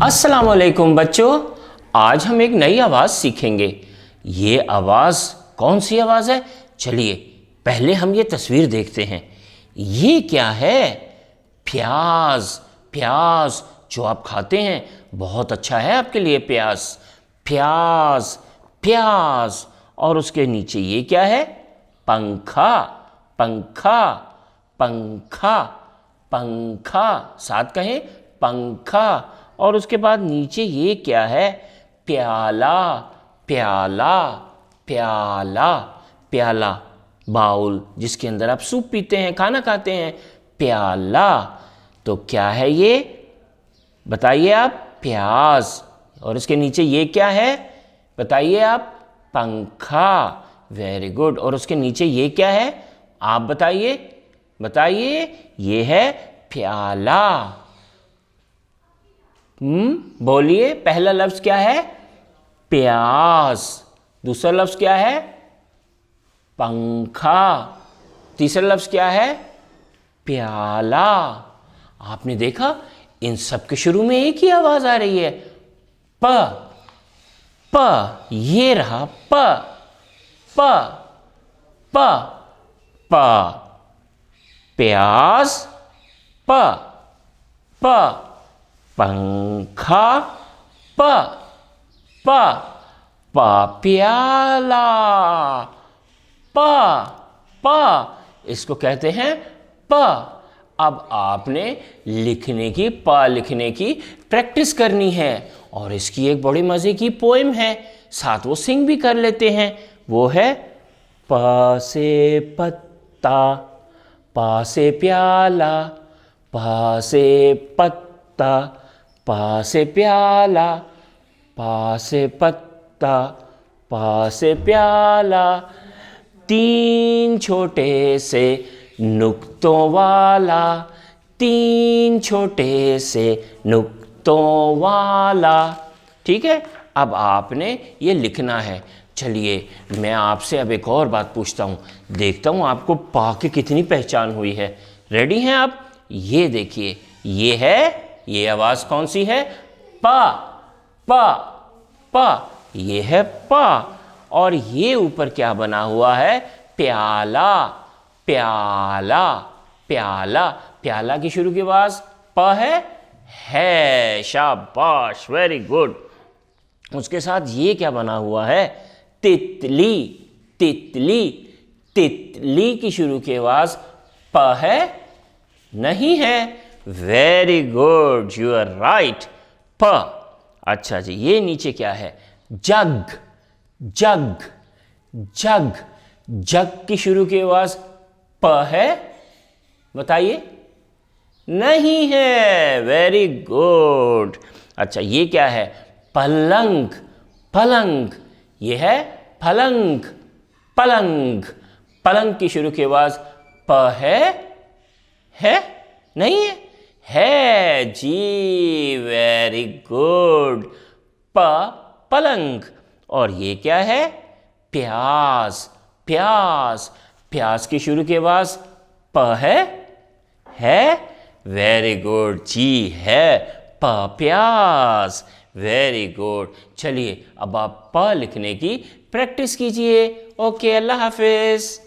अस्सलाम वालेकुम बच्चों, आज हम एक नई आवाज़ सीखेंगे। ये आवाज़ कौन सी आवाज़ है? चलिए पहले हम ये तस्वीर देखते हैं। ये क्या है? प्याज। प्याज जो आप खाते हैं, बहुत अच्छा है आपके लिए प्याज। प्याज प्याज। और उसके नीचे ये क्या है? पंखा। पंखा पंखा पंखा। साथ कहें, पंखा। और उसके बाद नीचे ये क्या है? प्याला। प्याला प्याला प्याला। बाउल जिसके अंदर आप सूप पीते हैं, खाना खाते हैं। प्याला। तो क्या है ये? बताइए आप। प्याज। और इसके नीचे ये क्या है? बताइए आप। पंखा। Very good. और उसके नीचे ये क्या है? आप बताइए। बताइए। ये है प्याला। बोलिए, पहला लफ्ज क्या है? प्याज। दूसरा लफ्ज क्या है? पंखा। तीसरा लफ्ज क्या है? प्याला। आपने देखा, इन सब के शुरू में एक ही आवाज आ रही है, प। प। ये रहा प। प प प। प्याज। प। प। पंखा। प। प। प। प्याला। प। प। इसको कहते हैं प। अब आपने लिखने की, प लिखने की प्रैक्टिस करनी है। और इसकी एक बड़ी मज़े की पोएम है, साथ वो सिंग भी कर लेते हैं। वो है प से पत्ता, प से प्याला, प से पत्ता, प से प्याला, प से पत्ता, प से प्याला। तीन छोटे से नुक्तों वाला, तीन छोटे से नुक्तों वाला। ठीक है, अब आपने ये लिखना है। चलिए मैं आपसे अब एक और बात पूछता हूँ, देखता हूँ आपको पा की कितनी पहचान हुई है। रेडी हैं आप? ये देखिए, ये है, ये आवाज़ कौन सी है? पा। पा पा। ये है पा। और ये ऊपर क्या बना हुआ है? प्याला। प्याला प्याला। प्याला की शुरू की आवाज प है। शाबाश, वेरी गुड। उसके साथ ये क्या बना हुआ है? तितली। तितली। तितली की शुरू की आवाज प है? नहीं है। Very good, you are right, प। अच्छा जी, ये नीचे क्या है? जग। जग। जग। जग की शुरू की आवाज प है? बताइए। नहीं है। Very good. अच्छा, ये क्या है? पलंग। पलंग। ये है पलंग। पलंग। पलंग की शुरू की आवाज प है? है? नहीं है। है जी, वेरी गुड, प पलंग। और ये क्या है? प्याज। प्याज। प्याज की शुरू की आवाज प है? है? वेरी गुड जी, है, प प्याज। Very good. चलिए अब आप प लिखने की प्रैक्टिस कीजिए। ओके, अल्लाह हाफिज।